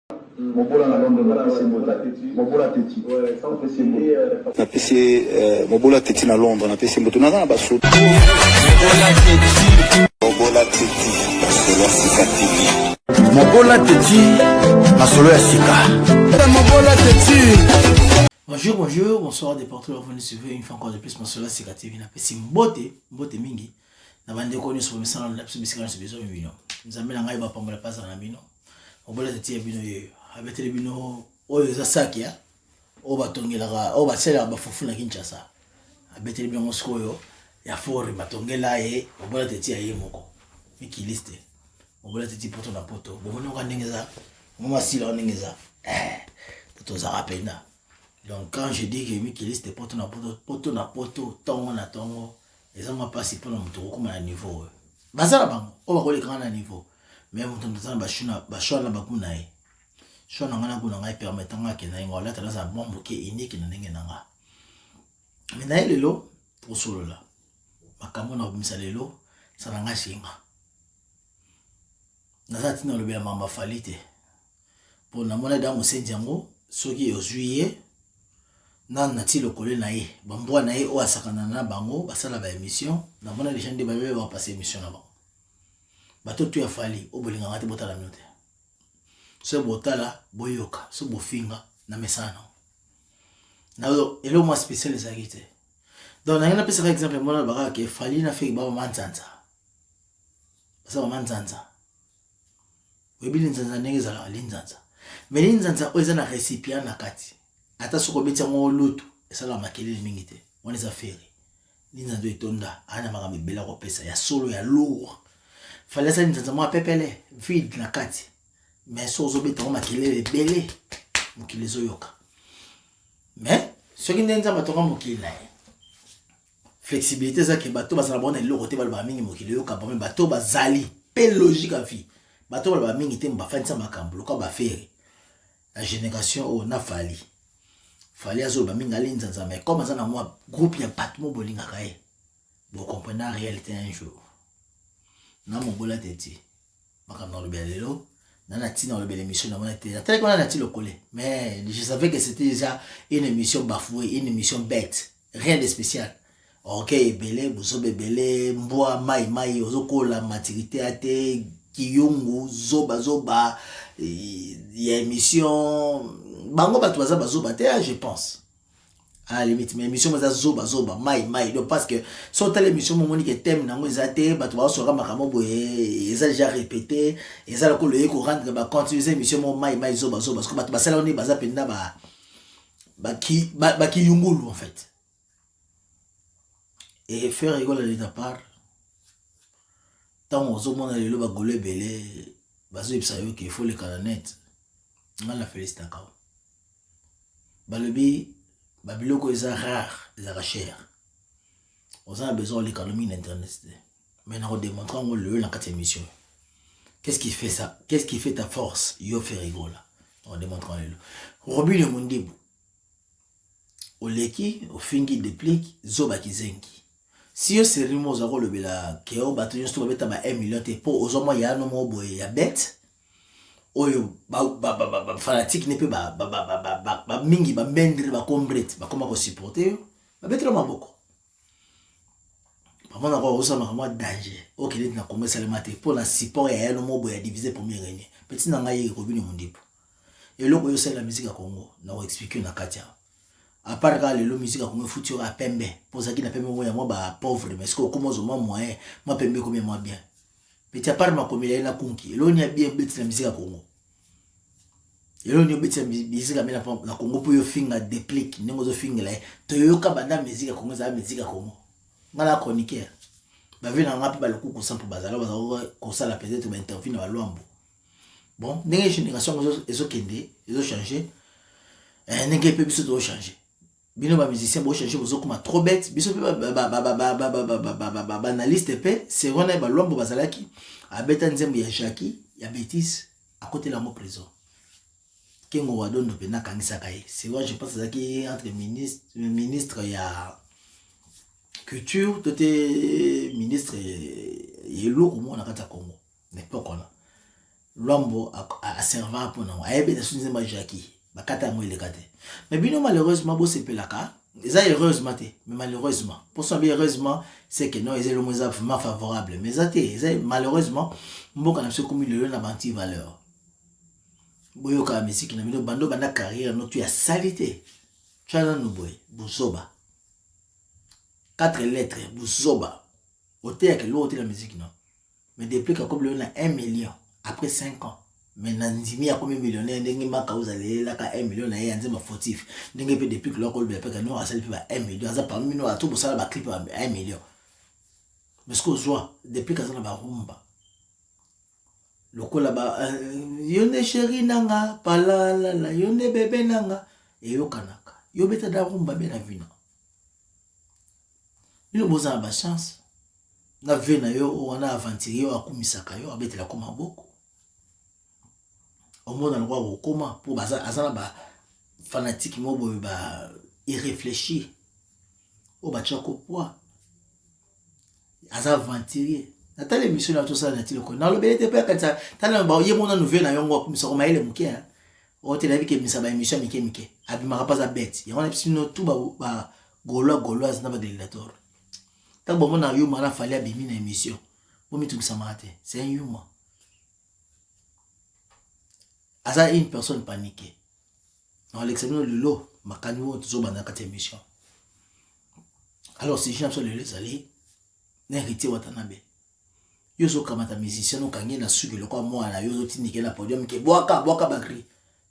Mobola na Londres na PC Mobola Teti. Ouais, ça on fait c'est na PC Mobola Teti na Londres na PC Mobola na baso. Mobola Teti solo Sika TV. Mobola Teti na solo Sika. Mobola Teti. Bonjour, bonsoir des partout, venez suivre une fois encore de plus mon solo Sika TV na PC Mbote mingi. Na bande ko nyuso misana na pso bisika na biso bino. Nzambe na ngai ba pambola pasa na bino. Mobola Teti bino ye. Abetele bino oyo za sakia o batongela o basela bafufu na Kinshasa abetele bino moskoyo ya fori batongela ye Mobola Teti ya ye moko mikiliste Mobola Teti poto na poto bono ka ndengeza mama sila ndengeza poto za rapenda. Donc quand je dis que mikiliste poto na poto tongo na tongo ezama pasi pona mutu ko na niveau bazala bango o bakole kana niveau mais mutu ntana bashona bakuna ye. Je ngana kuna ngai permetanga ke na ngola tala za bombo ke unique na ndenge nanga. Mais na lelo tosolola. Makambo na bimisa lelo sana nga shinga. Na zati na lobela mamba falite. Po na mona da mosenzi yango soki ozuye na nati lokole na ye. Bambwa na ye o asakana na bango basala ba émission na mona les gens de babe ba passer émission na bango. Bato tu ya fali o bolinga ngati botala miote. Ce botala boyoka ce bofinga na mesana na elo mo spécial les agite donc na ngana pesa par exemple moi na baka ke fali na fait ba manzanza ça ba manzanza webili nzanza nengeza la linzanza mais linzanza o ezana récipient na kati ata soko betia ngo lutu esala makelele mingi te on les affaires linzanza etonda ana makambe bela ko pesa ya solo ya lourd fallait ça linzanza mo pepele vide na kati. Mais si vous avez makelele belé mokili zoyoka mais ce qui n'est pas toka mokili na flexibilité ça que bato basala bona le côté ba mingi mokili yoka ba bato bazali pe logique à vie bato ba mingi te mba fanisa makambo loka ba faire la génération o na fali azo ba mingi alinza mais comme ça na moi groupe ya bato mo bolinga kae vous comprenez la réalité un jour na Mobola Teti makambo lo belelo. Dans le émission tel qu'on a le collé mais je savais que c'était déjà une émission bafouée, une émission bête, rien de spécial. OK, belé buzobe belé mboa mai ozoko la maturité ate kiyungu zoba y a émission bango ba toza bazoba te je pense. À la limite mais émission za zoba mai donc parce que sur telle émission mon monique thème nango ezate ba to ba sora makamo boye eza déjà répété eza la ko le ko rendre ba continuer émission mon mai zoba parce que ba to ba sala on baza penda ba ki yungulu en fait et faire rigoler de part tant aux hommes le ba golé belé bazo ipsa yo qu'il faut les cananettes on la félicite encore balobi babiloko eza rare, eza cher. On a besoin de l'économie d'internet. Mais on démontre le dans cette émission. Qu'est-ce qui fait ça? Qu'est-ce qui fait ta force? Yo fait rigolo. On démontre le. Robi le mundibu. Oleki, au fingi déplique, zoba kizengi. Si yo serimo zako le bela keo bato yo sto beta ba 1 million te po ozomo ya no mo boye ya bet. Oyo fanatique ne peut mingi ba mendre ba combrete ba comment ko supporter ba betre maboko ba mona ko osama kama danger o kile na kongo salemate pour la support ya no mobo ya diviser premier gagner petit na ngai ko bini mundipo et loko yo la musique à Congo na ko expliquer na katia à part ka le musique à Congo futur a pembe pour ça qui na pembe moi moi ba pauvre mais ce que comment zo moi moi pembe comme moi bien. Petit à part ma komila na kunki elo ni bien beti na musique à Congo elo ni beti na musique na Congo pour yo finga déplique nengo zo finga la to yo ka banda musique à Congo za musique à Congo ngala chroniqueur ba vina ngapi ba lokuku sample bazala ba ko sala peut-être ba interview na lwambo bon ndenge génération ezo kende ezo changer ndenge pe biso do changer bino ba musicien bo changer bozo kuma trop bête biso pe ba analyste pe c'est rona ba lwambo bazalaki abeta nzembo ya Jackie ya Bétis à côté la mo prison kengo wadondo pe na kangisa kai c'est vrai je pense ça qui entre ministre ya culture toté ministre yelo ko mo na kata Congo n'importe quoi Lombo a servant pour nous. Aïe, bien sûr, c'est Jackie. Bakata moi le kate. Mais bien malheureusement, bon c'est pelaka. Ils a heureusement, mais malheureusement. Pour son bien heureusement, c'est que non, ils ont le moins vraiment favorable. Mais malheureusement, bon quand on a commis le na banti valeur. Boyoka musique na mino bando banda carrière no tu as salité. Tu as no boy, Bouzoba. 4 lettres, Bouzoba. Auteur que l'autre la musique non. Mais depuis que comme le na 1 million après 5 ans. Mais Nandimi a combien millionnaire n'engue ma cause aller là qu'à 1 million na yanze ma fautif n'engue peut depuis que l'on peut que nous a salé pas 1 million ça parmi nous à tout pour ça la clip à 1 million mais ce qu'on voit depuis que ça na ba rumba le ko là bas yone chéri nanga palala la yone bébé nanga et yo kanaka yo beta da rumba bien la vina il boza ba chance na vena yo on a aventuré yo akumisaka yo abetela koma boko. Au monde on voit comment pour bazana ba fanatique mo ba irréfléchi au ba chako poa asa aventurier na l'émission là tout ça na tilo ko na lo belete pe kata tala ba yemo na nouvelle na yongo kumisa ko maile muke hein o te la bi ke misa ba émission mike abi maka pas a bête ya wana pisino tout ba goloise na ba délitateur ta bon mon na yo mara fallait abimi na émission bo mi tukisa mate c'est un humain. Asa une personne paniquée. Dans l'examen de l'eau, ma canot toujours dans la émission. Alors si j'ai absolument les allés, n'héritier Watanabe. Yo so kamata musicien no kangi na suki le kwa moi na yo so tinike na podium ke boaka bakri.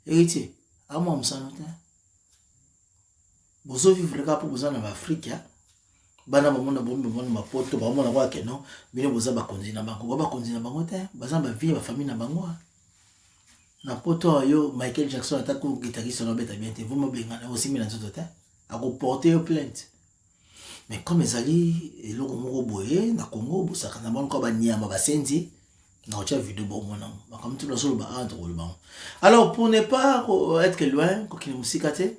Héritier, à moi msanote. Bozo vivre ka pour boza na Afrique ya. Bana mamona bombe bona mapoto ba mona kwa ke non, bino boza ba konzi na bango, ba konzi na bango te, baza ba vie ba famille na bango. Na poto yo Michael Jackson atako guitariste no beta bien te vous me bengana aussi mi na nzoto te a ko porter plainte mais comme ezali eloko moko boye na Congo bosaka na banko ba nyama ba senzi na ocha vidéo bon mona ba comme tout le solo ba entre le bon. Alors pour ne pas être loin ko kini musika te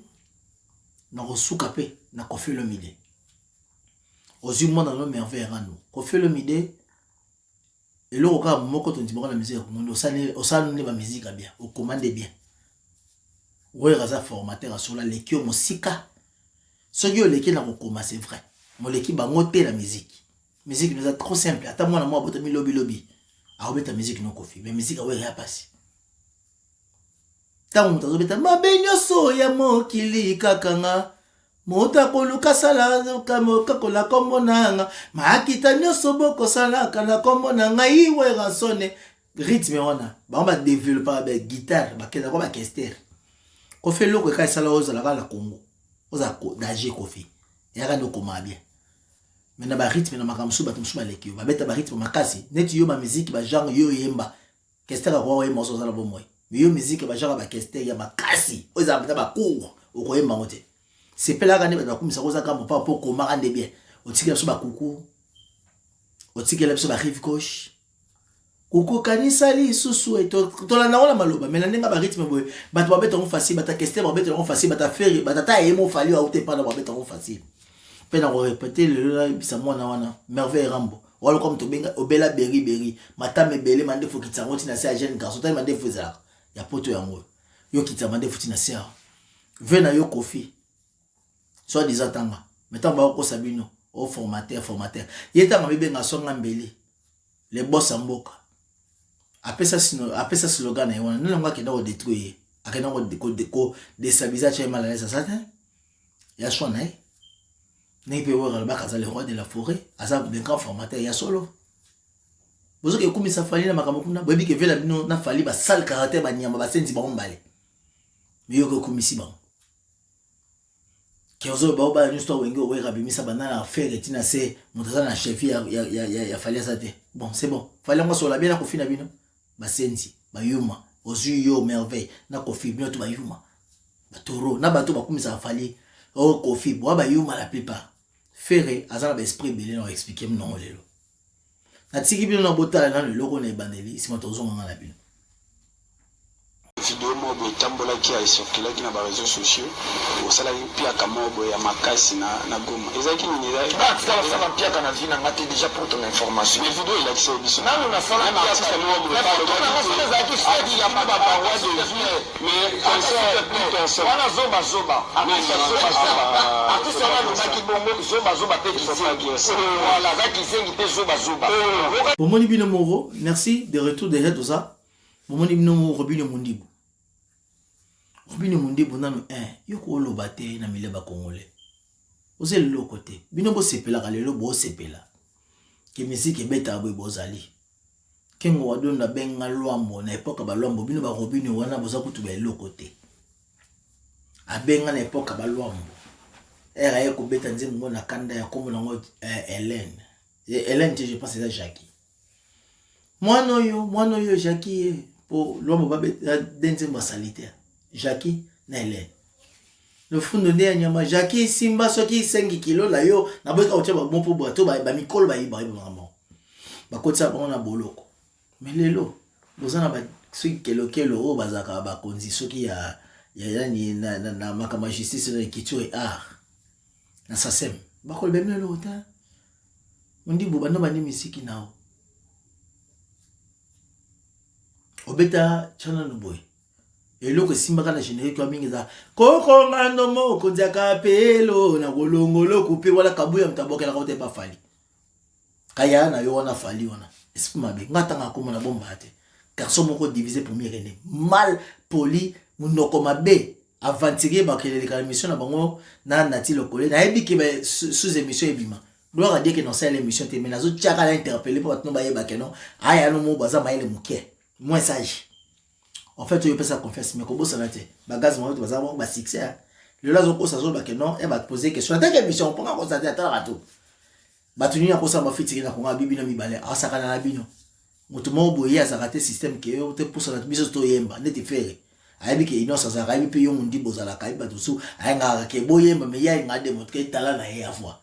na ko sukape na ko fait le midi ozu mo na no merveille rano ko fait le midi. Et là, quand on dit que la musique, on s'en ba musique bien, on commande bien. Ouais, raza formateur sur la l'équipe musika. Ce qui est l'équipe na koma c'est vrai. Mon l'équipe ba monter la musique. Musique nous est trop simple. Attends moi boto mi lobby. A obeta musique non kofi, mais musique ouais ya passe. Tant on tazo beta ma benyo so ya mokili kakanga. Mota koluka sala kamoka kola kombo nanga makita nyoso boko sala kana kombo nanga iwe rasone rythme wana ba développer avec guitare ba kenda ko ba kester ko fait loko ka sala oza la Congo oza danger ko fi ya ka ndoko ma bien mais na ba rythme na makamsu ba tumsu ba lekio ba beta ba rythme makasi net yo ba musique ba genre yo yemba kester ko wa yemba so sala bo moy mais yo musique ba genre ba kester ya makasi oza ba cours o ko yemba ngote. C'est pas là qu'on est comme ça, on a comme pas pour comment rendre bien. On tire la souba coucou, on tire la souba rive gauche. Coucou kanisa li susu et to la na ona maloba, mais la nenga ba rythme boy. Ba to ba beton facile, ba ta question ba beton facile, ba ta faire, ba ta emo fali ou te pas na ba beton facile. Pe na répéter le bisa moi na wana, merveille rambo. Wala comme to benga obela beri, matame bele mande fo kitsango tina se jeune garçon, ta mande fo za. Ya poto yango. Yo kitsa mande fo tina se. Vena yo kofi. Soit disant tanga mettons ba ko sabino au formateur yeta mabibe nga songa mbeli les boss amboka après ça slogan et on ne ngaki na détruire akena ko déstabiliser chez mal à l'aise ça ya shona ne peut voir le bakaza le roi de la forêt asa de grand formateur ya solo bozo ke kumisa fali na makambo kuna bobi ke vela bino na fali ba sale caractère ba nyamba ba senzi ba ombale miyo ko kumisi ba Kiozo baoba une histoire wengi owe rabimisa banana affaire tina se mutaza na chef ya fallait ça te. Bon, c'est bon. Fallait moi sur la bien na kofi na bino. Ba senzi, ba yuma, ozu yo merveille na kofi bino to ba yuma. Ba toro na bato ba kumisa fallait. Oh kofi, bo ba yuma la plupart. Ferré azana ba esprit belé na expliquer non lelo. Na tiki bino na botala na le logo na bandeli, si moto zonga na bino. vidéo mobo tambola qui a circulé qui na ba réseaux sociaux au sala pia kamobo ya makasi na Goma ezaki ni nira ba tsala sala pia kana vina ngate déjà pour ton information les vidéos il a accès biso na na sala pia artiste mobo ba le ezaki sadi ya ba paroi de vie mais concert wana zoba zoba artiste wana lobaki bongo zoba pe voilà zaki sengi pe zoba Bomoni bino moro, merci de retour déjà tout ça. Bomoni bino moro Robinho Mondibu. Robinho Mondibu nanu yoko lobate na mileba congolais. Oze le côté. Bino bo sepela kalelo bo sepela. Ke musique beta bo bozali. Kengo wadonda benga lwambo na époque ba lwambo bino ba Robinho wana boza kutu ba le côté. Abenga na époque ba lwambo. Era yeko beta nzembo na kanda ya komo nango Hélène. Hélène, je pense que c'est Jackie. Moi non yo Jackie pour l'homme va denze salitaire. Jackie na Hélène. Le fond de nyama Jackie simba soki 5 kilos la yo na boka otia bon pour bateau ba mikolo ba iba vraiment. Ba kotsa ba na boloko. Mais lelo bozana ba soki kelo o bazaka ba konzi soki ya yani na makama justice na kitu et art. Na sasem. Ba kol bemle lo ta. Mundi bubano bani misiki nao. Obeta chana nuboy. Eloko simba kana générique wa mingi za koko ngano mo konzaka pelo na golongolo couper wala kabuya mtaboke la kote pa fali. Kaya na yo wana fali wana. Esprit mabe ngata nga komona bomba te. Garçon moko divisé pour mirene. Mal poli munoko mabe. Aventurier ba kelele ka émission na bango na nati lokole na ebi ke sous émission ebima. Gloire à Dieu que dans cette émission, tu es menazo tchaka interpellé pour que nous bailler bakeno. Aya no mo baza maile muke. Moins sage. En fait, tu peux ça confesse mais kobo sanate. Bagaz mo baza mo ba succès. Le lazo ko sa zo bakeno e ba poser question. Tant que émission on peut constater à rato. Batuni na ko sa ma fitiri na ko bibi na mibale. Asaka na bino. Mutu mo boye azakate système ke yo te pousse na biso to yemba neti fere. Ayebi ke innocence za kayebi pe yo mundi bozala kayebi batusu. Ayanga ke boyemba me ya ngade motke tala na ye afwa.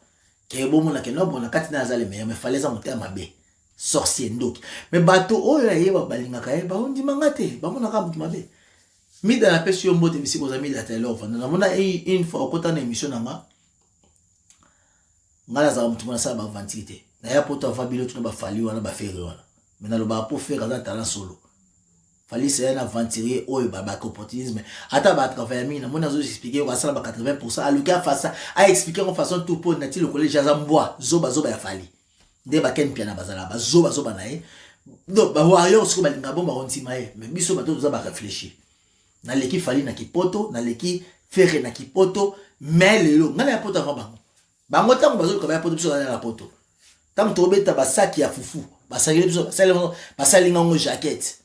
Kebo mona ke no bona kati na azale me fallait ça monter mabe sorcier ndoki mais bato oyo ya yeba balinga kaye ba ondi mangate ba mona ka mutu mabe mi da la pesi yo mbote bisi kozami da tele ofa na mona une fois okota na émission nanga ngala za mutu mona sa ba vantité na ya poto afa bilo tuna ba fali wana ba fere wana mais na lo ba po faire za talent solo fali c'est un aventurier oyo ba opportunisme ata ba travailler mina mona zo expliquer ko sala ba 80% a le cas face a expliquer en façon tout pour nati le collège azamboa zoba ya fali nde ba ken piana bazala ba zoba na ye donc ba warrior siko balinga bomba ontima ye mais biso ba to za ba réfléchir na leki fali na kipoto na leki ferre na kipoto mais lelo ngala ya poto avant bango tango bazo ko ba poto biso na poto tango to beta ba sac ya fufu ba sagele biso ba salinga ngo jaquette.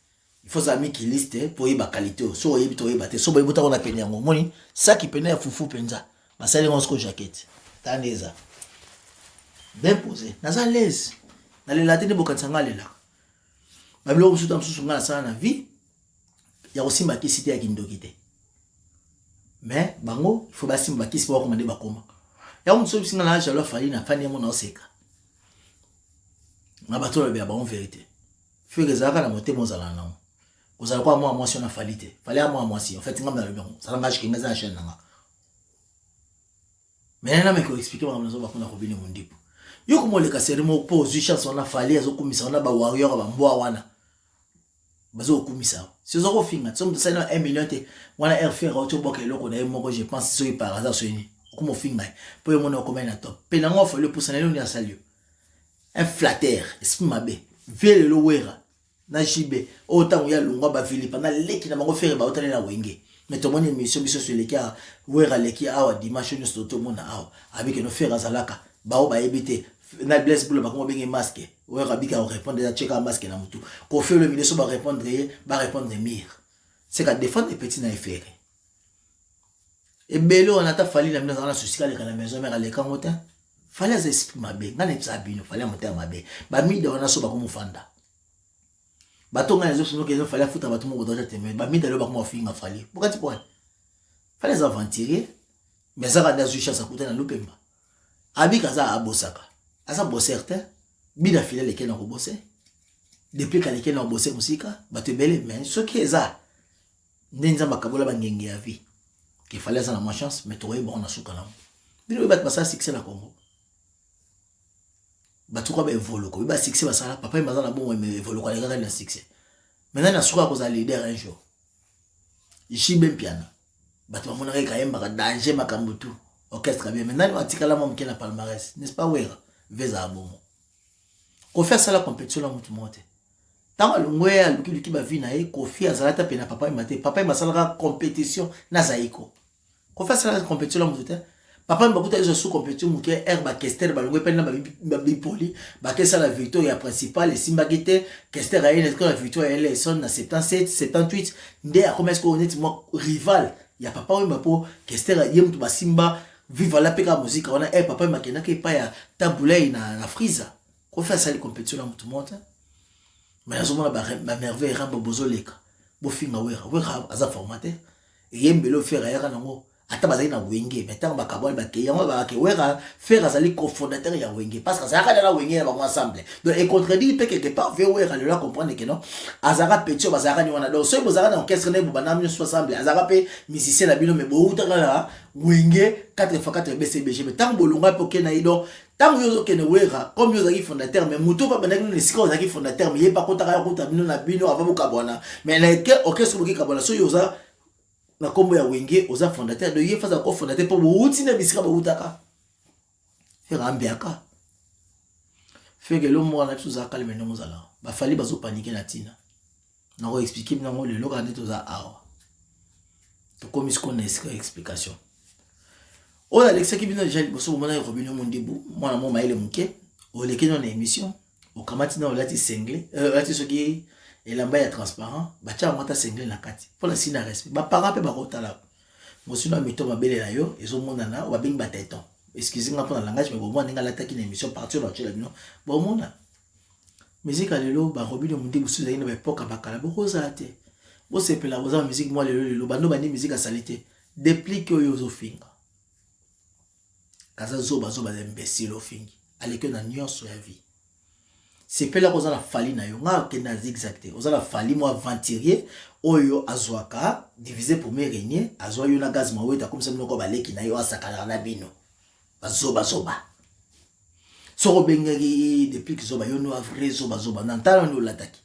Il faut amis qui liste pour y ba qualité so y bito y baté so ba bota on a penia ngo moni ça qui penia fufu penza ba sali on sko jaquette taneza bien posé naza l'aise na le latine bokatsanga lela ba bilo ko suta msusu ngala sana na vie ya kosimba ki cité ya kindokite mais bango il faut ba simba ki sipo ko mande ba koma ya mso bisinga na jalo fali na fani mo na oseka na bato le ba en vérité fait que ça kana moté mozala na vous allez quoi moi sur la falité fallait à moi si en fait ngam na le bien ça la match qui ngaza chaîne nanga mais na me ko expliquer moi nazo ba kuna Robinho Mondibu yo ko mo le kasere mo pose chance on a fallu azo kumisa na ba warrior ba mboa wana bazo kumisa si zo ko finga tsom de ça 1 million te wana RFR auto boka eloko na mo je pense so par hasard so ni ko mo finga po yo mona ko na top pe na ngo fa le pousse na lo ni asalio un flatteur esprit mabe vele lo wera na jibe autant ya lunga ba vili pendant leki na bango faire ba otale na wenge mais to moni émission biso sur leki a wera leki awa dimanche no to mona awa avec no faire azalaka ba o ba ebité na bless bula ba ko bengi masque wera bika o répondre ya checker masque na mutu ko fait le ministre ba répondre mire c'est qu'à défendre les petits na faire et belo on ata fali na mina na souci ka la maison mais ale kangotin fallait az esprit mabe ngana tsa bino fallait monter mabe ba mida wana so ba ko mufanda batonga les autres qui ont fallu foutre bato mo doja teme ba mida le ba ko finga fali bokati point fallait aventurier mais ça randa zu chance akuta na lupemba abika za abosaka asa boserta bida file les ken ko bosser depuis que les ken ont bossé musika bato belé mais ce qui est ça Ndenza makabola bangenge ya vie. Qu'il fallait ça la ma chance, mais tu bon na souka là. Bino ba passer succès na Congo. Ba tu quoi ba évoluer ko. Ba succès ba ça papa il m'a na bon mais évoluer ko les gars na succès. Maintenant na souka ko za leader un jour. Ici ben piano. Ba tu mona ka yemba danger makambutu. Orchestre bien. Maintenant on atika la mom qui na palmarès, n'est-ce pas wera? Veza bon. Ko faire ça la compétition la mutu monte. Tant le ngoya luki ba vi na e Kofi azalata pe na papa imate papa imasala compétition na zaiko. Ko faire ça la compétition la mutu. Papa mbakuta izo sous compétition muke herba kester ba ngwe pena ba bipoli ba kesa la victoire principale simba gete kester a une la victoire elle son na 77 78 nde a comment est-ce qu'on est rival ya papa wemba po kester yem to ba simba viva la peka musique on a papa makena ke pa ya tabulei na friza. Ko faire ça les compétitions la mutu monte. Mais azo mona ba merveille rambo bozoleka bo finga wera aza formaté yembelo faire ya nango ata bazali na wenge metango bakabona bakeya ba ke wera faire azali cofondateur ya wenge parce que ça ka na wenge ba ensemble donc et contredit peut quelque part veut wera le comprendre que non azara petio bazara ni wana donc so bozara na orchestre ne bana mi ensemble azara pe musicien na bino me bo utaka la wenge 4x4 BCBG metango bolunga pe ke na ido tango yozo ke ne wera comme yozo ki fondateur mais muto pa bana ni sika yozo ki fondateur mais pas kota ka kota bino na bino avant bokabona mais na ke orchestre boki kabona so yozo na kombo ya wenge oza fondateur de ye faza ko fondateur pour outi na bisika ba utaka faire ambiaka fait que l'homme na tuza kalme no mozala ba fali bazo paniquer na tina na ko expliquer na ngo le loka neto za awa to comme ce qu'on est explication o Alexa ki bino déjà boso mona robino mondibu mwana mo maile muke o lekeno na émission o kamati na olati single olati soki elamba ya transparent bacha mata single na kati pour la sina respect ba parents pe ba kotala mosino mito mabele na yo ezo monana ba bing bateton excusez-moi pour le langage mais bon moi ninga lataki na émission partir dans chez bino bon mona musique alelo ba robino mondibu su zaina ba époque bakala boko zate bo sepela boza musique moi lelo bando bandi musique a salité depuis que yo zo finga kaza zoba imbécile au fingi aleke na nyonso ya vie c'est pe la cosa la fali na yo nga ke na zigzagte oza la fali mo aventurier oyo azwaka divisé pour me régner azwa yo na gaz maweta comme ça mnoko baleki na yo asakala na bino bazoba so bengaki depuis que zoba yo no avre zoba na ntala no lataki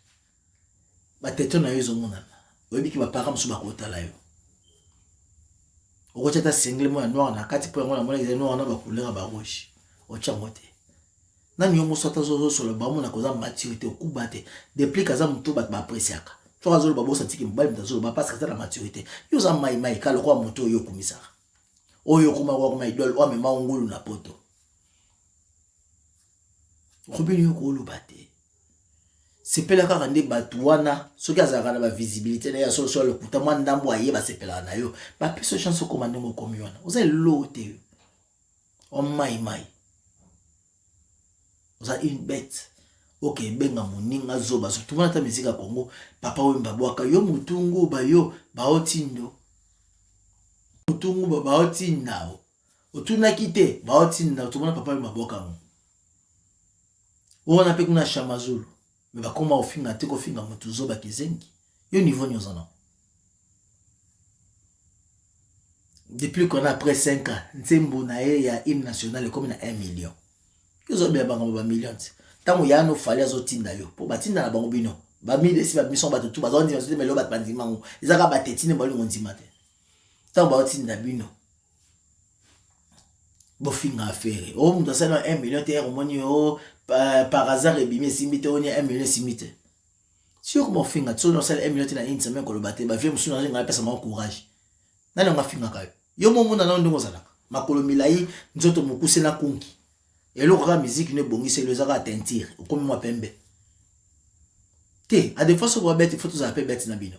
bateto na yo zo monana oyebiki ba parents so bakotala yo okochata single mo noir na kati po ngona mona ile noir na ba couleur ba rouge ocha mote nani yo mosota zo solo ba mona koza maturité okubate depuis kaza muto ba apreciaka to azolo ba bosa tiki mbali mtazo ba parce que ça la maturité yo za mai kala kwa moto yo kumisaka oyo kuma kwa kuma idole o mema ngulu na poto robini yo ko lobate sepela kaka nde batu wana soki azalaka na ba visibilité na ya solo le kuta mwa ndambo aye ba sepela na yo ba piso chance ko mande mo komi wana oza lote o mai oza une bête ok benga moninga zoba surtout mwana ta musique ya Congo papa wemba bwaka yo mutungu ba yo ba otindo mutungu ba otindao otuna kite ba otinda to mwana papa wemba bwaka mo ona pe kuna shamazulu mais bakoma ofinga te ko finga mutu zoba kizengi yo niveau nyozana depuis qu'on a après 5 ans nzembo na ye ya hymne national comme na 1 million yo zo be bango ba millions tango ya no fali azotinda yo po batinda na bango bino ba mi desi ba mission bato tu bazondi bazote melo bat bandimango ezaka batetine bali ngonzima te tango ba otinda bino bo finga affaire o mutu asala 1 million te romoni yo par hasard et bimé simite on est 1 million simite sur mon finga tu no sala 1 million te na insa men ko lo baté ba vie musuna nga pesa ma courage nani nga finga ka yo momuna na ndongo zalaka makolo milai nzoto mukuse na kunki eloko ka musique ne bongise le zaka tentire comme moi pembe te a des fois so ko bête photos za pe bête na bino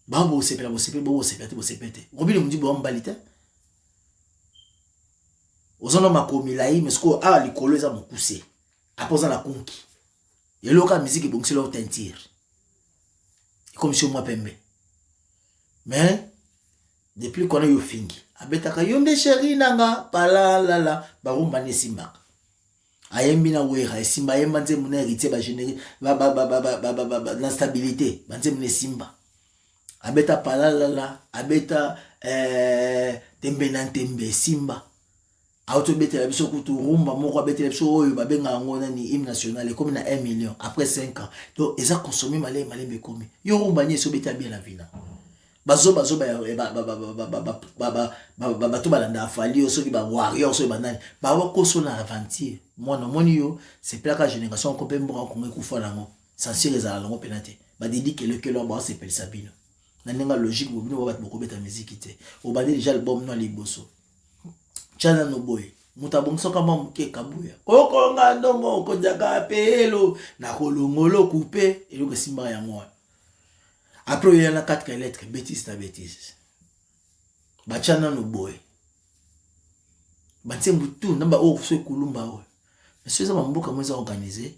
ba bo sepela bo sepete robile mundi bo mbalite ozono makomilai mais ko a likolo eza mokuse apoza na kunki eloko ka musique bongise le tentire comme sur moi pembe mais depuis qu'on a eu fingi abetaka yonde chéri nanga palalala barumba ne simbaka ayembi na wera simba yemba nzemuna héritier ba générer ba na stabilité banze mune simba abeta palalala, abeta tembe na tembe simba. Auto bete la biso kutu rumba moko bete la biso oyo babenga ngona ni hymne national comme na 1 million après 5 ans. Donc ils a consommé malé bekomi. Yo rumba ni so beta bien la vina. Bazo ba to balanda afali so ki ba warrior so banani. Ba wa koso na aventure. Moi non moni yo, c'est plaka génération ko pembo ko ngeku fa lango. Censure za lango penate. Ba didi que le ba c'est pel Sabino. Na nenga logique bo bino ba boko beta musique té. O ba déjà album no liboso. Chana no boy. Mutabongso kama mke kabuya. Koko nga ndongo ko jaga pelo na kolongolo coupé et le simba ya moi. Après il y a la 4 lettres bêtise ta bêtise. Ba chana no boy. Ba tsembutu namba o so kulumba o. Mais c'est ça mboka mwenza organiser.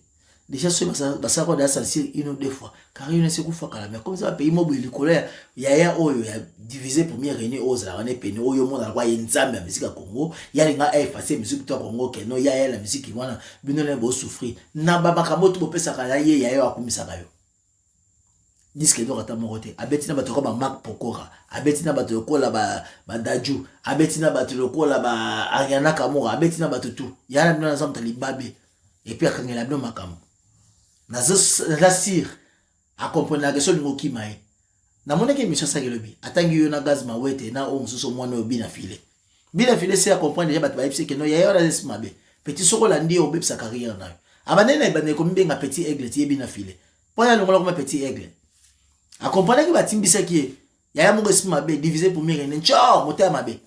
Déjà ce basa ko da sentir une ou deux fois car il ne se kufa kala mais comme ça pays mobo il colère ya oyo ya divisé première réunion aux la rane pene oyo mona kwa nzambe ya musique ya Congo ya linga effacer musique to Congo ke no ya la musique wana bino ne bo souffrir na baba kamoto bo pesa kala ye ya yo akumisa kayo disque do rata morote abeti na bato ko ba Mark Pokora abeti na bato ko la ba Daju abeti na bato ko la ba Ariana Kamura abeti na bato tout ya na bino na zamta libabe et puis akangela bino makambo na sir a comprendre la question ngo kimae na mona ke mission sa gelobi atangi yo na gaz mawete na o mususu mwana obi na file c'est à comprendre déjà bat ba ipse ke no ya yo la mabe petit soko la ndi obi sa carrière na abanene bane ko mbenga petit aigle ti ebi na file po ya longola ko petit aigle a comprendre ke batimbisa ki ya mo resma mabe diviser pour mire ne ncho moté mabe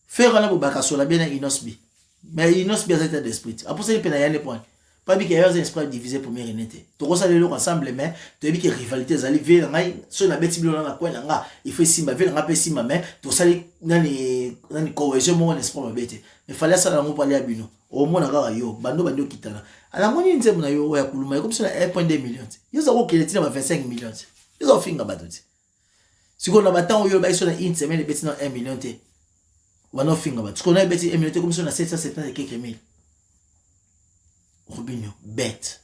faire la bobaka so la bien inosbi mais inosbi a état d'esprit après ça il peut na yane point. Pas bien qu'il y a un esprit divisé pour mes renete. Tu vois ça les lots ensemble mais tu as vu que rivalité zali vient ngai sur la bête bilo na quoi nga il faut simba vient nga pe simba mais tu ça les nani cohésion mon esprit ma bête. Mais fallait ça na mo parler à bino. Au moins na yo bando kitana. Ala moni nzemu na yo ya kuluma comme ça 1.2 millions. Yo za ko keleti na 25 millions. Yo za finga baduti. Siko na batang yo ba iso na int semaine bête na 1 million te. Wana finga bat. Siko na bête 1 million te comme ça na 770 et quelques mille. Robinho bête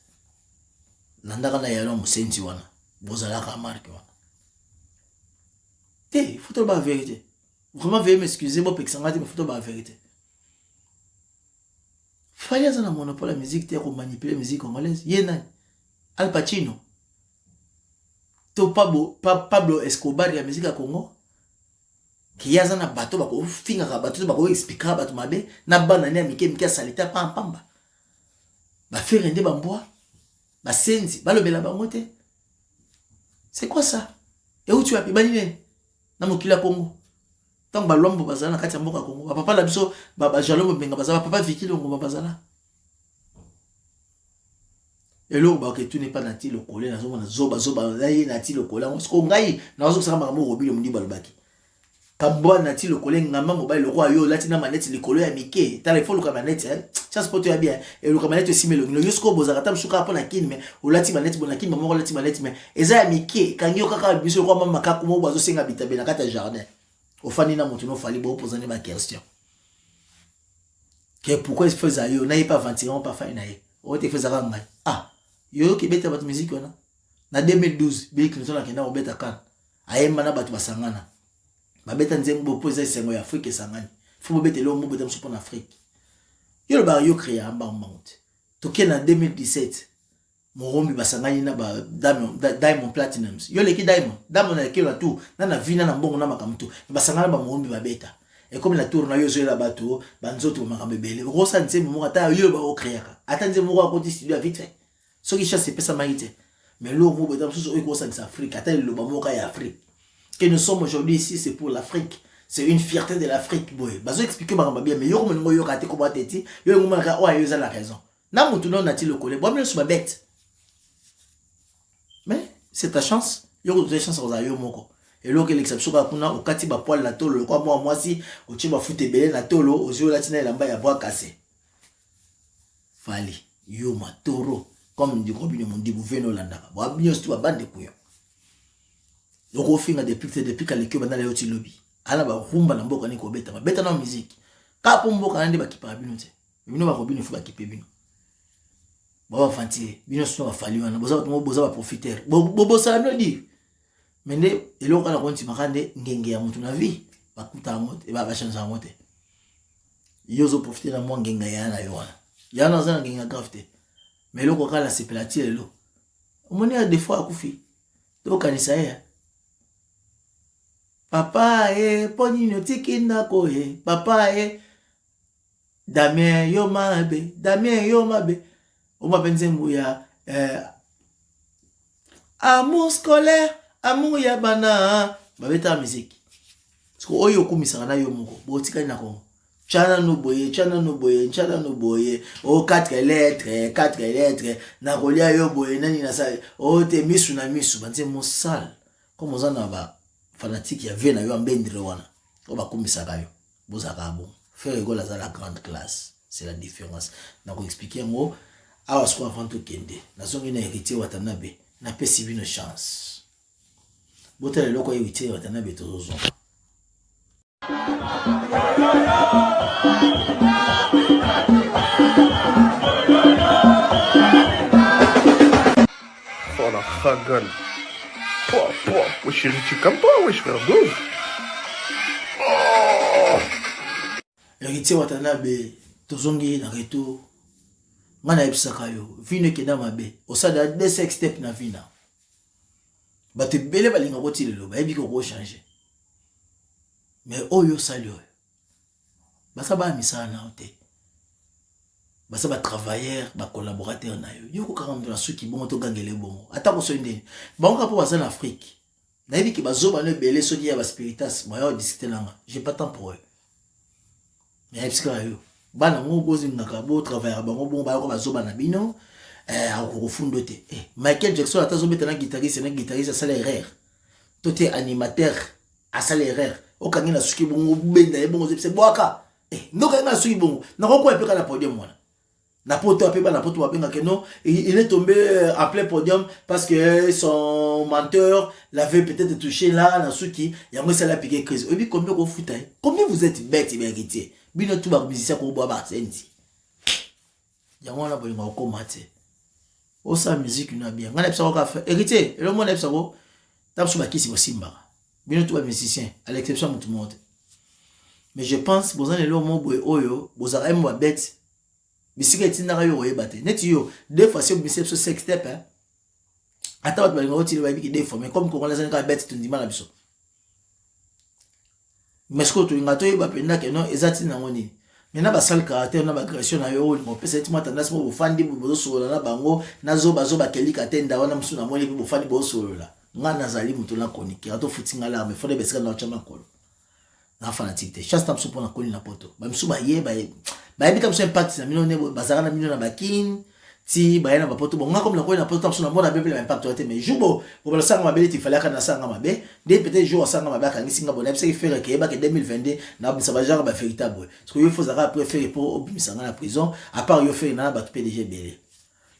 nandaka na yalo musenzi wana bozala ka marque wana te faut la vérité vraiment veuillez m'excuser moi pexanga te mais faut la vérité fallait ça na monopole la musique te ko manipuler musique congolaise yena Al Pacino to Pablo Escobar ya musique ya Congo ki yaza na bato bako finga ka bato bako expliquer bato mabe na bana ne mike salita pamba ba faire render bamboa ba senzi ba lobela bango te c'est quoi ça et où tu as pibanine na mokila Congo tant ba lombo bazala na kati ya mboka Congo ba papa la biso ba jalombo benga bazala papa viki longo bazala et là ba que tout n'est pas nati le collet na zoba na ye nati le collet on se ngai na zo saka makambo robilo mundi balobaki Kabwa nati le collet ngamba mobile le roi yo latina manette le collet ya mike téléphone ka manette chance poto ya bien et le manette aussi melo no yosko bozaka suka pona kin mais o lati manette bona kin mamo lati manette mais eza ya mike kanyo kaka biso kwa mama maka kumo bazo senga bitabe na kata jardin au fani na mutu no fali bo poser ma question que pourquoi il faisait yo na pas ventilant pas fa na ye o te faisait ngai yo ki beta bat musique ona na 2012 bi Clinton la kenda obeta kan ayemba na batu basangana babeta nzembo poser sengo ya Afrique sangani faut beta lo mo beta msupo na Afrique yo ba yo créer amba mount to kena 2017 morombi basangani na ba Diamond Platinums yo leki Diamond na kelo tout na vina na mbongo na makamto basangana ba morombi babeta et comme la tour na yo zo la bato banzoto makambe bele rosa nzembo mo ata yo ba o créer ata nzembo ko côté studio vite fait ce qui chasse c'est pas ça maïté mais l'eau mo beta msuso o ko sa Afrique ata le ba mo ka ya Afrique que nous sommes aujourd'hui ici, c'est pour l'Afrique. C'est une fierté de l'Afrique. Bazo expliquer ma bien, mais yo comme yo kate ko bateti, yo ngoma ka o yo za la raison. Na mutu non nati le collé. Bon, mais je suis bête. Mais c'est ta chance. Yo avez chance aux ayo moko. Et là que l'exception ka kuna o kati ba poil na tolo, quoi moi si o ti ba foute belé na tolo, o yo latina lamba ya bois cassé. Fali, yo ma toro comme du Robinho Mundi Bouveno landaka. Bo abinyo stu ba bande kuyo. Yoko finga depuis quand l'équipe dans les outils lobby. Ala ba rumba na mboka ni ko beta. Ba beta na musique. Ka po mboka na ndi ba kipa bino te. Bino ba Robinho fu ba kipe bino. Ba fanti bino so ba fali wana. Boza ba profiter. Bobo ça no di. Mende eloko na konti makande ngenge ya mutu na vie bakuta ngote ba change ngote yozo profiter na mwa ngenga ya na yo yana zana ngenga grave mais eloko kala sepelati lelo omoni a des fois akufi to kanisa ya papa poni no tikinda ko papa Damien yo mabe o ma penze mbuya amour scolaire amour ya bana babeta musique parce que oyo kumisaka na yo moko botika na kongo chana no boye o 4 lettres na kolia yo boye nani na sa o te misu na misu banze mosal comme ozana ba fanatique ya vie na yo ambendire wana o ba kumisaka yo bozaka bon faire école à la grande classe c'est la différence na ko expliquer ngo awa sko avant to kende na zongi na héritier watanabe na pesi bino chance botele loko héritier watanabe tozo Oh la Hagan. Wesh héritier comme toi, wesh frère Dove. héritier watanabe tozongi na retour ngana ebisaka yo vino kenda mabe osada de sex step na vina bato bele balinga ko tilelo ba ebiko ko changer mais oyo sali oyo basa ba misana ote basa ba travailleur ba collaborateur na yo ko karamdo na suki bongo to gangele bongo ata ko so ndeni bango po basa na Afrique na ebi ki bazoba no bele soki ya ba spiritas moyo discuter nanga j'ai pas temps pour eux mais ebisaka yo bana mo bozi ngaka bo travailler bango bon ba ko bazoba na bino ako fundo te Michael Jackson atazo beta na guitariste ça l'erreur toté animateur à ça l'erreur o kangi na suki bongo benda e bongo zepse boaka ndoka na suki bongo na ko epeka na podium wana na poto apeba na poto babenga que non il est tombé en plein podium parce que son menteur l'avait peut-être touché là na suki yango ça l'a piqué crise obi combien ko futa combien vous êtes bête héritier bino tout ba musicien ko boa ba senti yango na bolinga ko mate o sa musique na bien ngana psa ko fa héritier le monde psa ko tapsu ba kisi ko simba bino tout ba musicien à l'exception de tout le monde mais je pense bozan le mo boy oyo bozara mo bête bisika tinaka yo oyebate neti yo deux fois si obisep so sex step ata bat balinga otili ba biki deux fois mais comme ko ngala ka bête tundima na biso mais ce que tu as dit, c'est non, exact na ngoni. Maintenant ba sal caractère na ba création na yo, on peut cette tendance mo fandi bo solo na bango, na zo ba keli katenda wana msuna mole bo fandi bo solo la. Ngana zali muto na koniki, ato futinga la, mais fode besika na chama kolo. Na fanatique. Chance tam so pona koni na poto. Ba msu ba ye ba bika msu impact na mino ne bazara na mino na bakin. Si ba yana ba poto bon comme la koni na poto tam so na mona bebe impact ote mais jubo bo ba sanga mabele ti fallait kana sanga mabe dès peut-être jour sanga mabe ka ngisinga bona bisa faire que ba que 2022 na bisa ba genre ba véritable parce que yo faut zara préférer pour obisanga na prison à part yo faire na ba PDG belé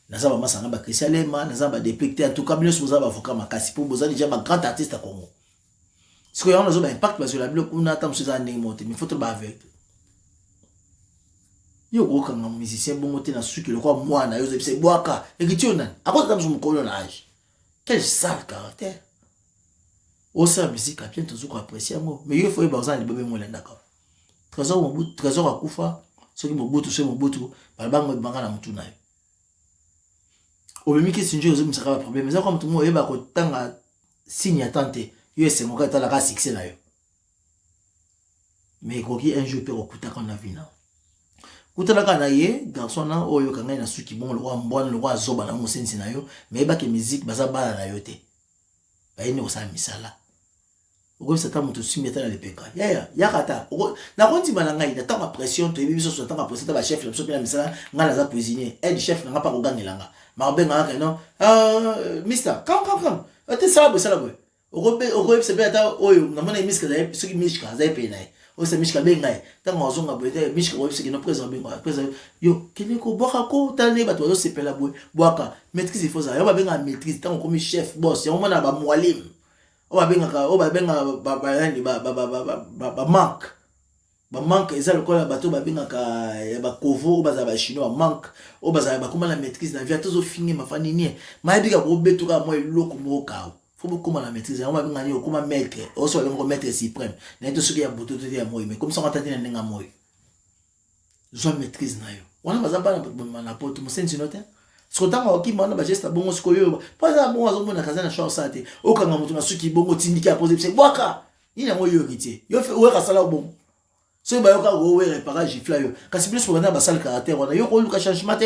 na za ba masanga ba Christian Lema na za ba député en tout cas bino so za ba avocat makasi pour boza déjà ba grand artiste à Congo ce que yo na zo ba impact parce que la bloc kuna tam so za ndenge monter mais faut to ba avec yo ko kanga musicien bongo te na suki le quoi moi na yo zepse boaka ekitio nan akota tam so mukolo na âge quel sale caractère au sa musique a bien toujours apprécier moi mais yo faut y bazan libebe mo lenda ka trésor akufa soki mobutu so mobutu balbango banga na mutu na yo obemi ki sinjo zo misaka ba problème ça comme tout mo yeba ko tanga signe attente yo c'est mo ka tala ka succès na yo mais ko ki un jour pe okuta kana vina kutalaka na ye garçon na oyo kanga na suki bon le roi mbon le roi zoba na musensi na yo mais ba ke musique baza bala na yo te ba yini ko sa misala uko sa ta mutu simeta na lepeka ya kata na konti bana ngai na ta pression to ebiso so ta pression ta ba chef la so pela misala ngala za cuisinier aide chef na pa ko gangelanga ma benga ka no mister come ate sala bo uko se beta oyo na mona miska za so ki miska za pe na o se mishka bengai tango ozonga boete mishka webse ki no présent benga présent yo keneko boka ko tane bato zo sepela boaka maîtrise il faut ça yo ba benga maîtrise tango comme chef boss yo mona ba mwalim o ba benga ba manque eza lokola bato ba benga ka ba kovo ba za ba chinois manque o ba za ba kuma la maîtrise na vie tozo fingi mafani nie ma bika ko betuka mo eloko mo ka faut beaucoup la maîtrise. On va gagner au comment maître, au soit le maître suprême. N'est ce qu'il y a beaucoup de moi, mais comme ça on t'attend dans moi. Je maîtrise na yo. On a pas na porte mo sensi note. Ce que tant qui m'a na geste bongo ce yo. Pas ça bon azo na kaza na chance santé. O kanga mutu na suki bongo tindiki a poser c'est boaka. Il a mo yo héritier. Yo fait o ka sala bon. Ce ba yo ka o réparer gifla yo. Kasi plus pour na ba sala caractère on a yo ko lu ka changement te.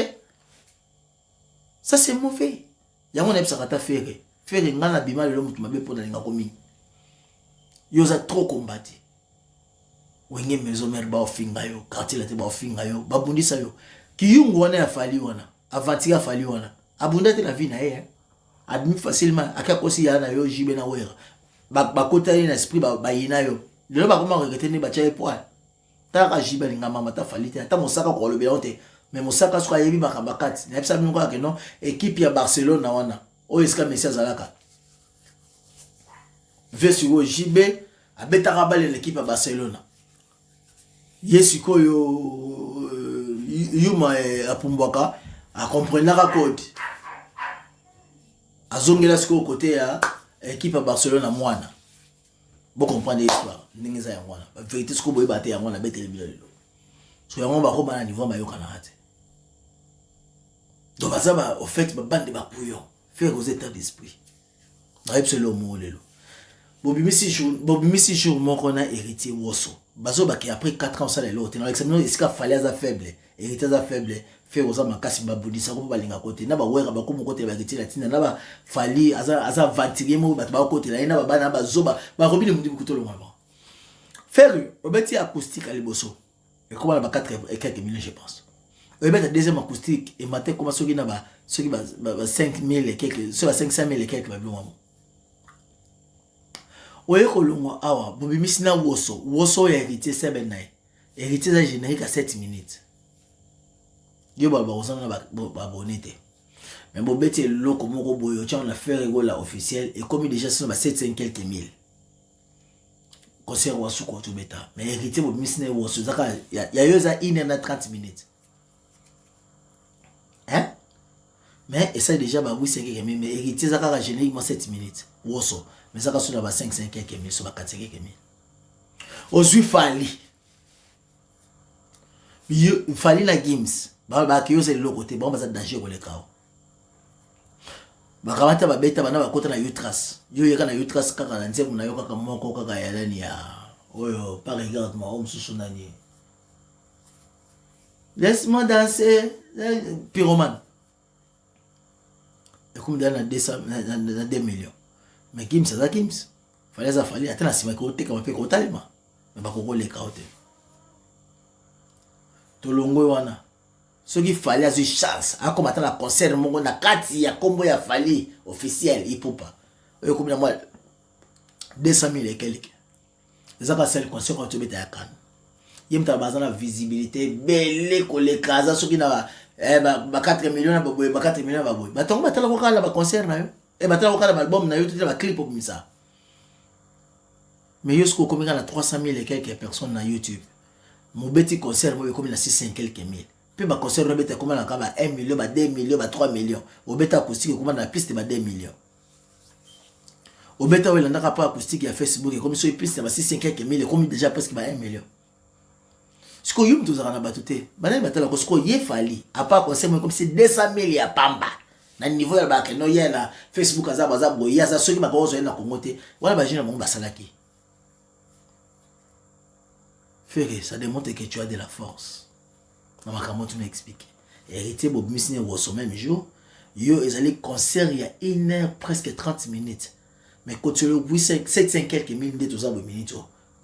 Ça c'est mauvais. Ya mon epsa kata faire. Faire ngana bima le mutu mabe pour na linga komi. Yo za trop combattre. Wenge maison mère ba ofinga yo, quartier la te ba ofinga yo, ba bundisa yo. Kiyungu wana ya fali wana, avanti ya fali wana. Abunda te la vie na ye. Admis facilement aka kosi ya na yo jibe na wera. Ba kota na esprit ba yina yo. Lelo ba koma regretter ne ba chaye poa. Ta ka jibe linga mama ta fali te, ta mosaka ko lobela te. Mais mosaka so yebi makabakati. Na epsa mingo ka non, équipe ya Barcelone na wana. O eska Messi azalaka. Vesugo jibe abeta kabale l'équipe ya Barcelone. Yesiko yo yuma apumbwaka a comprendre code azongela siko côté ya équipe à Barcelone à mwana bon comprendre l'histoire ndingi za ya mwana vérité siko boye baté ya mwana betele bilelo so ya mwana ba ko bana niveau ba yo kana hate donc bazaba au fait ba bande ba pouyo faire aux états d'esprit na epselo mo lelo bobimisi jour moko na héritier woso bazo ba ki après 4 ans ça les l'autre dans l'examen est-ce qu'il fallait à faible héritier à faible faire aux ama kasi babudisa ko balinga côté na ba wera ba ko mo côté ba héritier latina na ba fali aza ventiler mo ba côté là na ba bana ba zoba ba robine mundi ko tolo ngaba faire obeti acoustique à liboso et comment ba 4 et quelques millions je pense obeti deuxième acoustique et matin comment soki na ba 5000 et quelques sur 500,000 et quelques ba blongo. Oye kolongo awa bobimisi na woso ya héritier sebe na héritier za générique à 7 minutes yo ba ozana ba bonité mais bobeti loko moko boyo tia on a fait rigola officiel et comme déjà c'est ba 700 quelques mille concert wasu ko to beta mais héritier bobimisi na woso zaka ya yo za 1h30 minutes hein mais et ça déjà ba 5 quelques mille mais héritier zaka générique 7 minutes woso. Mais ça va sur 5 quelques mille, sur 4 quelques mille. Aujourd'hui, fali na games. Ba ki yo c'est le côté, bon ça danger ko le kao. Ba kamata ba beta bana ba kota na utras. Yo yeka na utras kaka na nzemu na yo kaka moko kaka ya lani ya. Oyo, par regarde moi homme sous nani. Laisse-moi danser, pyromane. Et comme dans 2 millions. Mais Gims ça Gims fallait ça fallait attendre si ma côté comme fait côté mais ba ko le kaote to longo wana ce qui fallait à chance a comme attendre la concert mongo na kati ya kombo ya fali officiel ipopa oyo comme na moi 200,000 et quelques ça ka seul concert quand tu beta ya kan yemta bazana visibilité belle ko le kaza ce qui na ba 4 millions na ba 4 millions ba boy ba tongo batala ko kala ba concert na yo et maintenant on a l'album na YouTube la clip comme ça mais yosko comme na 300,000 et quelques personnes na YouTube mon petit concert moi comme na 600 quelques mille puis ba concert no beta comme na ka ba 1 million ba 2 millions ba 3 millions au beta acoustique comme na piste ba 2 millions au beta wela ndaka pa acoustique ya Facebook comme sur piste ba 600 quelques mille comme déjà presque ba 1 million ce que yum tozaka na batuté bana batala ko ce ko ye fali à part concert moi comme c'est 200,000 ya pamba na niveau ya ba keno yela Facebook azaba za boya za soki ba ko zo na kongote wala ba jina mo basalaki Ferré, ça démontre que tu as de la force. Dans ma caméra, tu m'expliques. Héritier Bob Missine au même jour, yo ils allaient concert il y a 1 heure presque 30 minutes. Mais quand tu le vois 700 quelques mille de tous les minutes.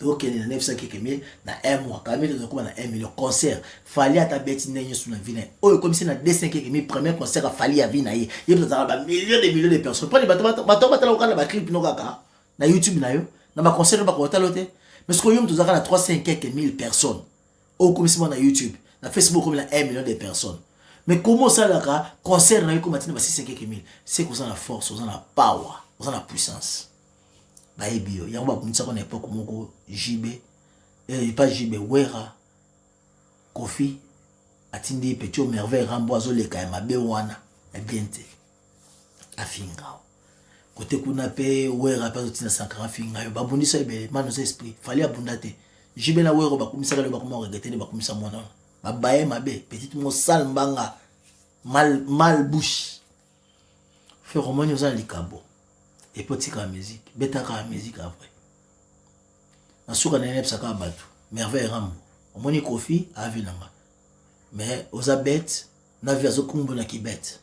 Donc il y a 900 quelques mille dans un mois. Quand même on a 1 million concert. Fallait à ta bête n'ayant sur la ville. Oh comme si na 200 quelques mille premier concert a fallu à vina y. Il y a millions de personnes. Pas les bateaux la ba clip no kaka. Na YouTube na yo. Na ba concert ba ko talote. Mais ce que yom tous à 300 quelques mille personnes. Oh comme si on a YouTube. Na Facebook comme il y a 1 million de personnes. Mais comment ça là concert na yo comme matin ba 600 quelques mille. C'est qu'on a la force, on a la power, on a la puissance. Ba ebio, ya ba kumisa ko na époque moko JB pas JB Wera Kofi atindi petit merveille rambo azo le ka mabe wana e biente afinga. côté kuna pe wera pa zotina sankara finga yo babundisa be manos esprit fallait abundate jibena wero bakumisa le bakuma regretter ne bakumisa mona babaye mabe petite mo sal mbanga mal bouche fait roman yo za likabo et potika la musique betaka la musique après na suka na nepsa ka batu merveille rambo omoni kofi avilanga mais oza bête na vie azokumbo na kibet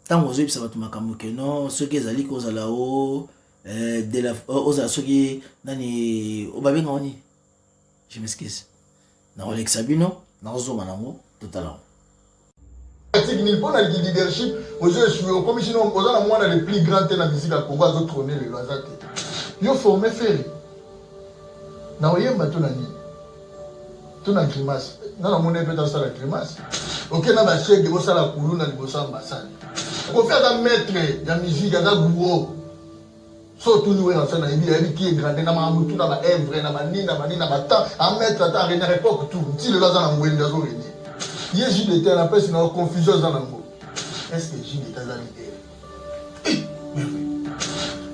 tant aux yeux ça va tout makambo que non ceux qui ezali ko za là-haut de la oza ceux qui nani obabenga oni je m'excuse na Alex Sabino na ozoma nango totalement technique pour la leadership aux yeux comme si on oza na mwana le plus grand na musique à Congo azo trôner le bazate yo formé faire na oyemba to nani to na grimace na mona peut ça la grimace OK na ba chèque de ça la kuluna liboso ambassade ko faire un maître de musique à gouro surtout nous en ça na ibi qui est grand na mamutu na ba evre na manina ba temps à mettre à une époque tout si le bazana ngwenda zo reni yeji de terre après c'est une confusion dans nango est-ce que j'ai des talents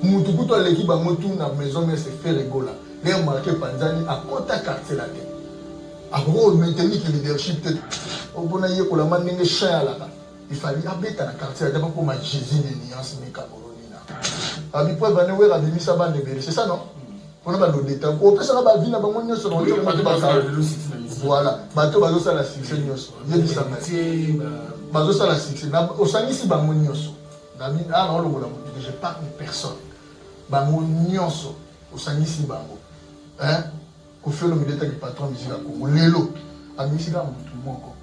mutu kuto l'équipe ba motu na maison mais c'est fait rigola les marqué panzani à kota quartier la tête à gros maintenir que leadership tête au bona yé ko la maninge chien là il fallait habiter dans quartier d'abord pour ma Jésus de nuance mais Camerounina abi po ba ne we ra bimisa ba ne c'est ça non on a pas de détails au peut ça ba vie na ba monyo so on voilà bato bazo sala succès nyonso yebi sa bazo sala succès na osangisi ba monyoso na bi na on le je parle de personne ba monyoso osangisi bango hein ko fait le milieu du patron musique à Congo lelo a musique à mutu moko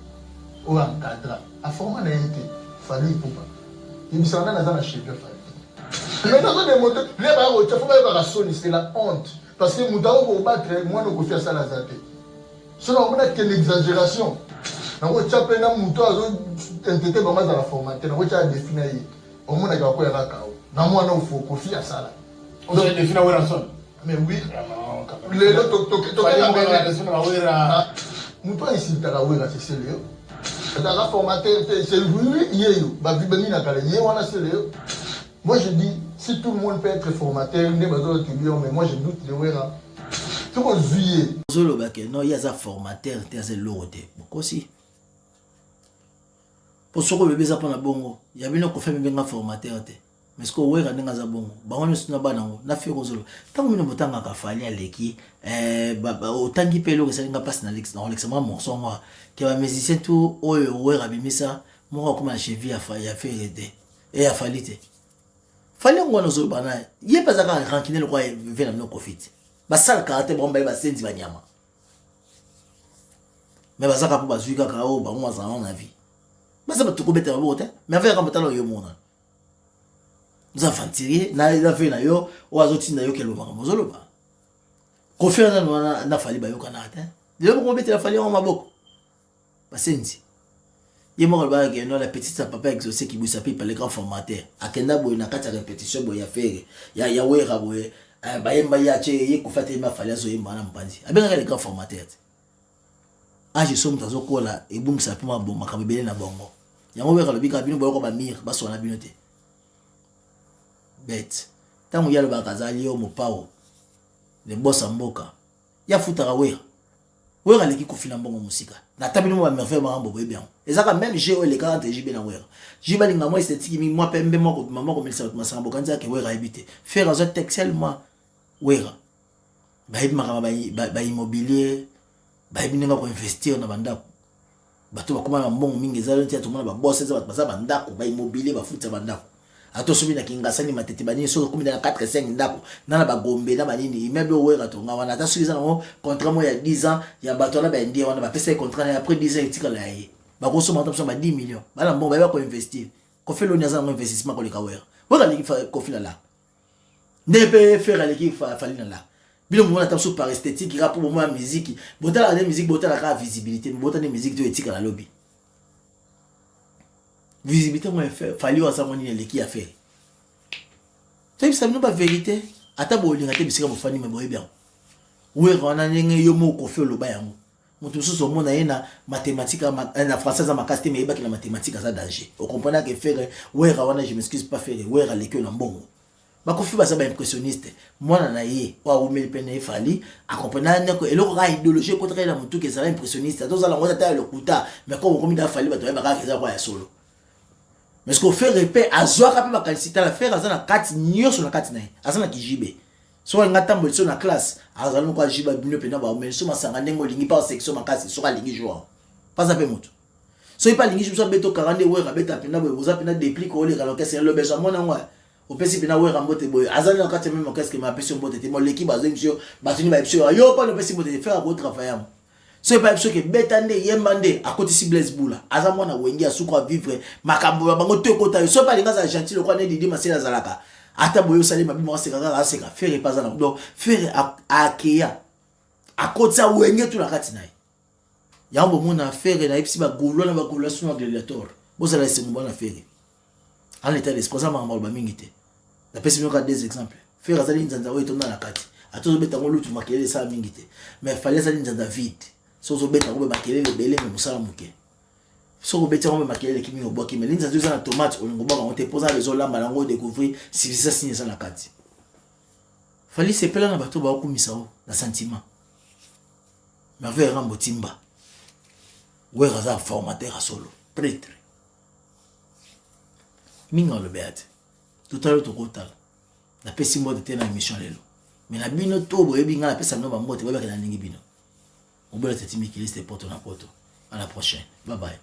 o encadra a forma na été fallait pour pas il s'en a dans la chef fallait mais dans des motos les ba o faut pas la sonner c'est la honte parce que mutao ko battre moi no ko faire ça la zate sinon on a quelle exagération na ko tchape na muto azo entete ba ma za la formater na ko tcha définir au monde ka ko ya ka na moi na faut ko faire ça là on doit définir où la sonne mais oui les autres muto ici ta la wera c'est sérieux dans la formateur c'est lui yeyo ba vibeni na kala yeyo wana c'est le moi je dis si tout le monde peut être formateur ne bazo tibio mais moi je doute le wera tout ko zuye zolo ba ke non ya za formateur te za lorote bokosi pour ce que bébé za pona bongo ya bino ko faire benga formateur te mais ce que wera ndinga za bongo bango ne sina bana ngo na fiko zolo tango mino botanga ka fali aleki otangi pelo que ça nga passe na Alex moi morceau moi que va musicien tout oyo wera bimisa mo ko ma cheville ya fait aider et a falite fali ngo no zo bana ye pas za ka rankine le quoi vena no profite ba sal karate bomba ba senzi ba nyama mais ba zaka po ba zuika ka o ba mo za na vie ba za ba tukubeta ba bote mais avec comme talo yo mona nous aventurier na la fait na yo o azotinda yo kelo ba mozolo ba ko faire na fali ba yo kanata de lo ko beta la fali en maboko ba senzi ye mo ba ke no la petite sa papa exaucé qui boussa par les grands formateurs akenda boy na kata répétition boy ya faire ya wera boy ba yemba ya che ye ko fate ma fali azo yemba na mpanzi abenga les grands formateurs je somme tazo kola e bum sa pima bon makabele na bongo yango wera lo bika bino boy ko ba mir ba so na bino te bête tango ya lo ba kazali yo mo pao le bossa mboka ya futaka wera leki ko fina mbongo musika na tabino mo ba merveille ma mbo bien ezaka même j'ai le 40 JB na wera jiba linga moi esthétique mi moi pembe moko maman ko melisa ko masamba kanza ke wera ebité faire un texel moi wera ba ibima ba immobilier ba ibinga ko investir na bandako bato bakoma na mbongo mingi ezalo ntia to mona ba boss eza bato baza bandako ba immobilier ba futa bandako ato sobi na kingasani matete bani so ko na 4 5 ndako na ba gombe na banini immeuble wera to nga wana ta suiza na contrat mo ya 10 ans ya bato na ba ndie wana ba pesa contrat na après 10 ans etikala yaye ba ko so mata so ba 10 millions bala mbongo ba ko investir ko fait l'oni za na investissement ko le ka wera leki ko fila la ndebe faire leki fali na la bilo mo na ta so par esthétique rap pour moi musique botala la musique botala ka visibilité botala musique to etikala lobby visibilité moi fali wa sa moni leki a fait tu sais ça nous pas vérité ata bo linga te bisika mo fani me boye bien wera na ndenge yo mo ko fe lo ba yango moto mosusu omona ye na mathématique na français za makasi te mais yebaki na mathématique aza danger. Vous comprenez que faire wera wana je m'excuse pas faire wera leki na mbongo bakofi baza ba impressionniste mwana na ye wa omeli pe na efali accompagner ko eloko ka idéologie contre la mutu ke ça impressionniste azoza la ngota le kuta mais ko komi da fali bato ba ka keza kwa ya solo mais ce qu'on fait répé azwa ka pe ba qualité la faire azana kati nyoso na kati na ye azana kijibe so nga tambo so na classe azana ko jiba bino pe na ba mais so masanga ndengo lingi pa section makasi so ka lingi joueur pas ça pe mutu so il pas lingi so beto 42 wera beta pe na bo za pe na déplique o le ka lokese le besoin mona ngwa au pesi bina wera mbote boy azali na kati même qu'est-ce que ma passion mbote te mo l'équipe bazo monsieur batuni ba episode yo pas le pesi mbote faire un travail am so pas episode que betande yembande à côté si Blaise Bula azamo na wengi asuko vivre makambo bango te kota so pas linga za gentil ko na didi masela zalaka ata boyo sali mabi mo seka aseka faire pas na donc faire akia à côté ça wengi tu na kati naye yambo mona faire na ipsi ba golo na ba golo sur gladiator bo ça la c'est bon affaire en l'état d'esprit ça m'a mal mingité la personne qui a des exemples faire azali nzanza we tonda na kati atozo beta ngolo tu makelele ça mingité mais fallait ça nzanza vite so zo beta ko makelele belé mais musala muke so ko beta ko makelele kimi oboki mais nzanza zo na tomate olingo ba on te posa les olamba na ngo découvrir si ça signe ça na kati fallait se pela na bato ba ko misao na sentiment mais avec rambo timba ouais raza formateur à solo prêtre minga le beate tout à l'heure to kotal la pesi mbo de na émission lelo mais na bino to boye binga la pesa no ba mbote boye na ningi bino on bola teti mikili c'était poto na poto à la prochaine bye bye.